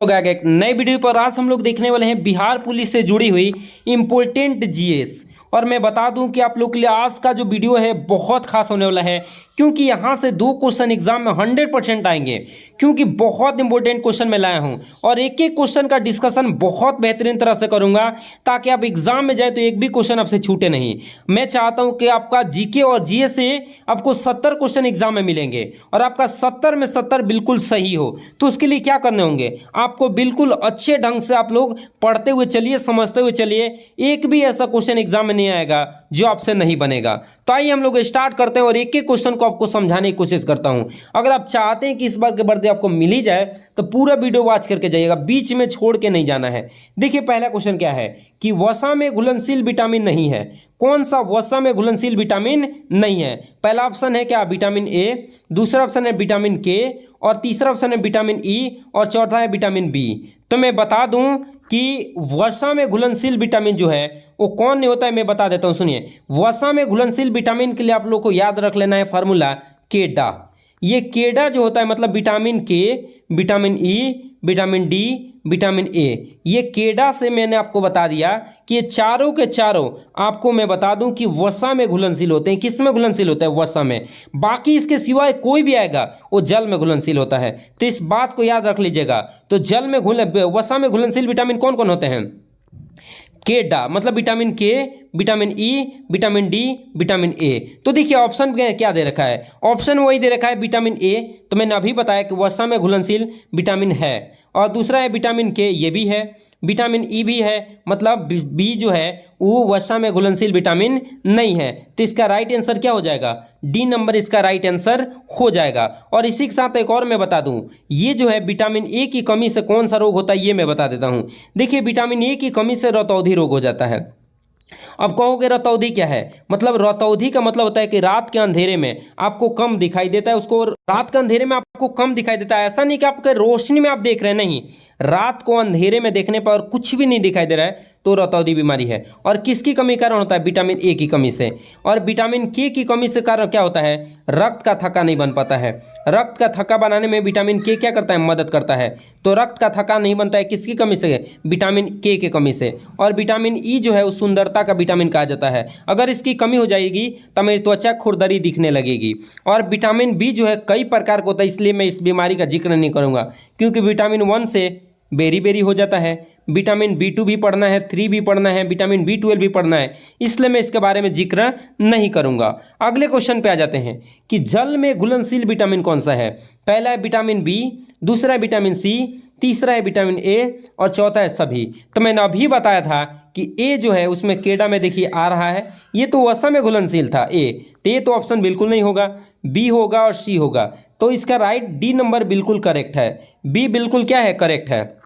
लोग आ गए एक नए वीडियो पर। आज हम लोग देखने वाले हैं बिहार पुलिस से जुड़ी हुई इम्पोर्टेंट जीएस। और मैं बता दूं कि आप लोग के लिए आज का जो वीडियो है बहुत खास होने वाला है, क्योंकि यहां से 2 क्वेश्चन एग्जाम में 100% आएंगे, क्योंकि बहुत इंपॉर्टेंट क्वेश्चन मैं लाया हूं और एक एक क्वेश्चन का डिस्कशन बहुत बेहतरीन तरह से करूंगा ताकि आप एग्जाम में जाए तो एक भी क्वेश्चन आपसे छूटे नहीं। मैं चाहता हूं कि आपका जीके और जीएस से आपको 70 क्वेश्चन एग्जाम में मिलेंगे और आपका 70 में 70 बिल्कुल सही हो। तो उसके लिए क्या करने होंगे, आपको बिल्कुल अच्छे ढंग से आप लोग पढ़ते हुए चलिए, समझते हुए चलिए। एक भी ऐसा क्वेश्चन एग्जाम में नहीं आएगा जो आपसे नहीं बनेगा। तो आइए हम लोग स्टार्ट करते हैं और एक एक क्वेश्चन को आपको समझाने की कोशिश करता हूं। अगर आप चाहते हैं कि इस बार के बर्दे आपको मिल ही जाए तो पूरा वीडियो वॉच करके जाइएगा, बीच में छोड़ के नहीं जाना है। देखिए पहला क्वेश्चन क्या है कि वसा में घुलनशील विटामिन नहीं है। कौन सा वसा में घुलनशील विटामिन नहीं है? पहला ऑप्शन है क्या, विटामिन ए, दूसरा ऑप्शन है विटामिन के, और तीसरा ऑप्शन है विटामिन ई, और चौथा है विटामिन बी। तो मैं बता दूं कि वसा में घुलनशील विटामिन जो है वो कौन नहीं होता है, मैं बता देता हूं। सुनिए, वसा में घुलनशील विटामिन के लिए आप लोग को याद रख लेना है फार्मूला केडा। ये केडा जो होता है मतलब विटामिन के, vitamin E, vitamin D, vitamin A, ये केडा से मैंने आपको बता दिया कि ये चारों के चारों आपको मैं बता दूं कि वसा में घुलनशील होते हैं। किस में घुलनशील होता है? वसा में। बाकी इसके सिवाय कोई भी आएगा वो जल में घुलनशील होता है। तो इस बात को याद रख लीजिएगा। तो जल में वसा में घुलनशील विटामिन कौन कौन होते हैं? केडा मतलब विटामिन के, vitamin E, vitamin D, vitamin A. तो देखिए ऑप्शन क्या दे रखा है, ऑप्शन वही दे रखा है विटामिन ए। तो मैंने अभी बताया कि वसा में घुलनशील विटामिन है। और दूसरा है विटामिन के, ये भी है। विटामिन ई भी है, मतलब बी जो है वो वसा में घुलनशील विटामिन नहीं है। तो इसका राइट आंसर क्या हो जाएगा? डी नंबर इसका राइट आंसर हो जाएगा। और इसी के साथ एक और मैं बता दूं, ये जो है विटामिन ए की कमी से कौन सा रोग होता है ये मैं बता देता हूं। देखिए विटामिन ए की कमी से रतौंधी रोग हो जाता है। अब कहोगे रतौंधी क्या है? मतलब रतौंधी का मतलब होता है कि रात के अंधेरे में आपको कम दिखाई देता है। उसको रात के अंधेरे में आपको कम दिखाई देता है, ऐसा नहीं कि आपके रोशनी में आप देख रहे हैं, नहीं, रात को अंधेरे में देखने पर कुछ भी नहीं दिखाई दे रहा है तो रतौंधी बीमारी है। और किसकी कमी कारण होता है? विटामिन ए की कमी से। और विटामिन के की कमी से कारण क्या होता है? रक्त का थक्का नहीं बन पाता है। रक्त का थक्का बनाने में विटामिन के क्या करता है? मदद करता है। तो रक्त का थक्का नहीं बनता है किसकी कमी से? विटामिन के की कमी से। और विटामिन ई जो है उस सुंदरता का विटामिन कहा जाता है। अगर इसकी कमी हो जाएगी तो मेरी त्वचा खुरदरी दिखने लगेगी। और विटामिन बी जो है कई प्रकार का होता है, इसलिए मैं इस बीमारी का जिक्र नहीं करूंगा, क्योंकि विटामिन 1 से बेरी बेरी हो जाता है। विटामिन B2 भी पढ़ना है, 3 भी पढ़ना है, विटामिन B12 भी पढ़ना है, इसलिए मैं इसके बारे में जिक्र नहीं करूंगा। अगले क्वेश्चन पे आ जाते हैं कि जल में घुलनशील विटामिन कौन सा है? पहला है विटामिन बी, दूसरा है विटामिन सी, तीसरा है विटामिन ए, और चौथा है सभी। तो मैंने अभी बताया था कि ए जो है उसमें केडा में देखिए आ रहा है, ये तो वसा में घुलनशील था ए, तो ये तो ऑप्शन बिल्कुल नहीं होगा, बी होगा और सी होगा। तो इसका राइट डी नंबर बिल्कुल करेक्ट है। बी बिल्कुल क्या है? करेक्ट है।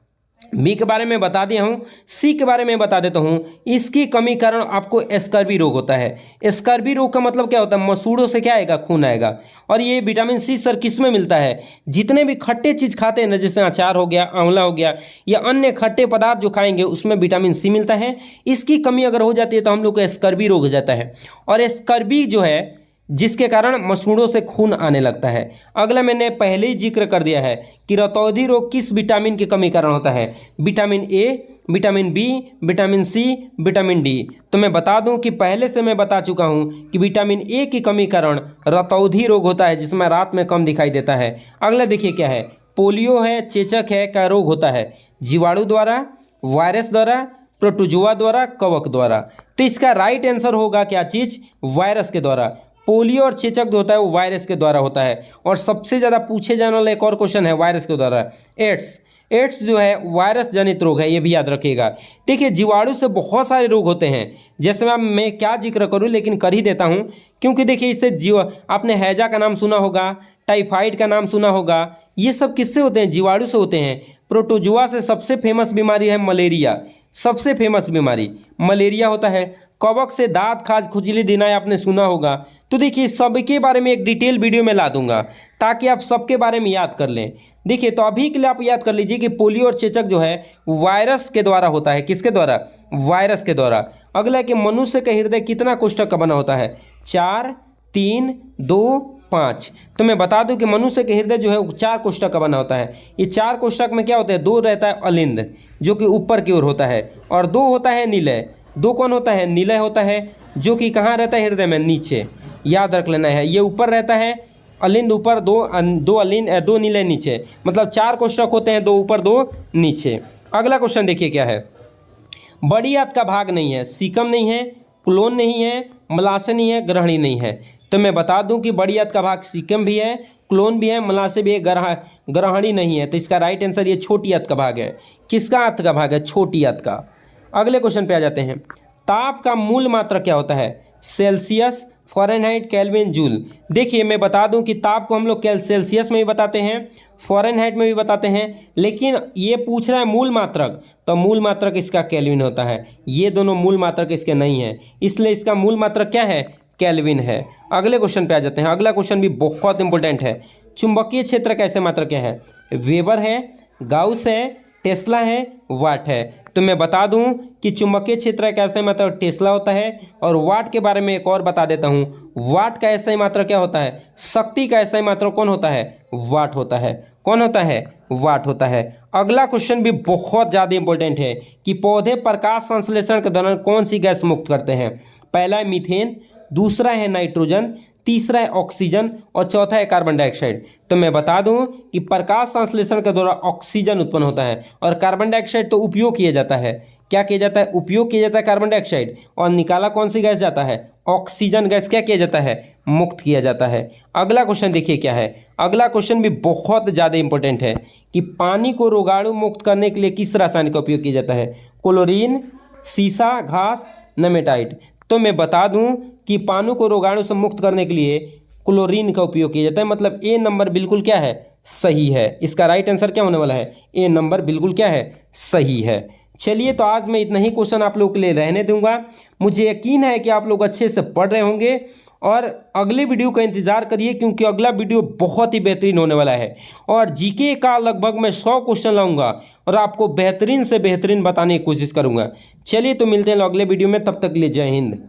बी के बारे में बता दिया हूँ, सी के बारे में बता देता हूँ। इसकी कमी कारण आपको स्कर्वी रोग होता है। स्कर्वी रोग का मतलब क्या होता है? मसूड़ों से क्या आएगा? खून आएगा। और ये विटामिन सी सर किस में मिलता है? जितने भी खट्टे चीज़ खाते हैं ना, जैसे अचार हो गया, आंवला हो गया, या अन्य खट्टे पदार्थ जो खाएंगे उसमें विटामिन सी मिलता है। इसकी कमी अगर हो जाती है तो हम लोग को स्कर्वी रोग हो जाता है। और स्कर्वी जो है जिसके कारण मसूड़ों से खून आने लगता है। अगला मैंने पहले ही जिक्र कर दिया है कि रतौंधी रोग किस विटामिन की कमी कारण होता है? Vitamin A, vitamin B, vitamin C, vitamin D. तो मैं बता दूं कि पहले से मैं बता चुका हूं कि विटामिन ए की कमी कारण रतौंधी रोग होता है, जिसमें रात में कम दिखाई देता है। अगला देखिए क्या है, पोलियो है, चेचक है, क्या रोग होता है? जीवाणु द्वारा, वायरस द्वारा, प्रोटोजुआ द्वारा, कवक द्वारा। तो इसका राइट आंसर होगा क्या चीज? वायरस के द्वारा। पोलियो और चेचक जो होता है वो वायरस के द्वारा होता है। और सबसे ज़्यादा पूछे जाने वाला एक और क्वेश्चन है वायरस के द्वारा, एड्स जो है वायरस जनित रोग है, ये भी याद रखिएगा। देखिए जीवाणु से बहुत सारे रोग होते हैं, जैसे मैं क्या जिक्र करूं लेकिन कर ही देता हूं, क्योंकि देखिए इससे आपने हैजा का नाम सुना होगा, टाइफाइड का नाम सुना होगा, ये सब किससे होते हैं? जीवाणु से होते हैं। प्रोटोजुआ से सबसे फेमस बीमारी है मलेरिया, सबसे फेमस बीमारी मलेरिया होता है। कवक से दांत खाज खुजली देना है, आपने सुना होगा। तो देखिए सबके बारे में एक डिटेल वीडियो में ला दूंगा ताकि आप सबके बारे में याद कर लें। देखिए तो अभी के लिए आप याद कर लीजिए कि पोलियो और चेचक जो है वायरस के द्वारा होता है। किसके द्वारा? वायरस के द्वारा। अगला है कि मनुष्य का हृदय कितना कोष्ठक का बना होता है? 4, 3, 2, 5। तो मैं बता दूं कि मनुष्य के हृदय जो है वो 4 कोष्ठक का बना होता है। ये 4 कोष्ठक में क्या होता है, 2 रहता है अलिंद जो कि ऊपर की ओर होता है, और 2 होता है निलय। 2 कौन होता है, निलय होता है, जो कि कहाँ रहता है, हृदय में नीचे। याद रख लेना है, ये ऊपर रहता है अलिंद ऊपर, 2 निलय नीचे, मतलब 4 कोष्ठक होते हैं, 2 ऊपर 2 नीचे। अगला क्वेश्चन देखिए क्या है। बड़ी आंत का भाग नहीं है, सीकम नहीं है, क्लोन नहीं है, मलाशय नहीं है, ग्रहणी नहीं है। तो मैं बता दूं कि बड़ी आंत का भाग सीकम भी है, क्लोन भी है, मलाशय भी है, ग्रहणी नहीं है। तो इसका राइट आंसर ये छोटी आंत का भाग है। किसका आंत का भाग है, छोटी आंत का। अगले क्वेश्चन पे आ जाते हैं। ताप का मूल मात्रा क्या होता है, सेल्सियस, फ़ारेनहाइट, केल्विन, जूल। देखिए मैं बता दूं कि ताप को हम लोग सेल्सियस में भी बताते हैं, फ़ारेनहाइट में भी बताते हैं, लेकिन ये पूछ रहा है मूल मात्रक, तो मूल मात्रक इसका केल्विन होता है। ये दोनों मूल मात्रक इसके नहीं हैं, इसलिए इसका मूल मात्रक क्या है, केल्विन है। अगले क्वेश्चन पे आ जाते हैं। अगला क्वेश्चन भी बहुत इंपॉर्टेंट है। चुंबकीय क्षेत्र का ऐसे मात्रक क्या है, वेबर है, गाउस है, टेस्ला है, वाट है। तो मैं बता दूं कि चुंबकीय क्षेत्र का ऐसा मात्रक टेस्ला होता है, और वाट के बारे में एक और बता देता हूं। वाट का ऐसा मात्रक क्या होता है, शक्ति का ऐसा मात्रक कौन होता है, वाट होता है। कौन होता है, वाट होता है। अगला क्वेश्चन भी बहुत ज़्यादा इंपॉर्टेंट है कि पौधे प्रकाश संश्लेषण के दौरान कौन सी गैस मुक्त करते हैं। पहला है मीथेन, दूसरा है नाइट्रोजन, तीसरा है ऑक्सीजन, और चौथा है कार्बन डाइऑक्साइड। तो मैं बता दूं कि प्रकाश संश्लेषण के दौरान ऑक्सीजन उत्पन्न होता है, और कार्बन डाइऑक्साइड तो उपयोग किया जाता है। क्या किया जाता है, उपयोग किया जाता है कार्बन डाइऑक्साइड, और निकाला कौन सी गैस जाता है, ऑक्सीजन गैस क्या किया जाता है, मुक्त किया जाता है। अगला क्वेश्चन देखिए क्या है। अगला क्वेश्चन भी बहुत ज़्यादा इंपॉर्टेंट है कि पानी को रोगाणु मुक्त करने के लिए किस रसायन का उपयोग किया जाता है, क्लोरीन, सीसा, घास, नेमेटाइड। तो मैं बता दूं कि पानी को रोगाणु से मुक्त करने के लिए क्लोरीन का उपयोग किया जाता है। मतलब ए नंबर बिल्कुल क्या है, सही है। इसका राइट आंसर क्या होने वाला है, ए नंबर बिल्कुल क्या है, सही है। चलिए तो आज मैं इतना ही क्वेश्चन आप लोगों के लिए रहने दूंगा। मुझे यकीन है कि आप लोग अच्छे से पढ़ रहे होंगे, और अगले वीडियो का इंतजार करिए, क्योंकि अगला वीडियो बहुत ही बेहतरीन होने वाला है। और जीके का लगभग मैं 100 क्वेश्चन लाऊंगा, और आपको बेहतरीन से बेहतरीन बताने की कोशिश करूंगा। चलिए तो मिलते हैं अगले वीडियो में, तब तक के लिए जय हिंद।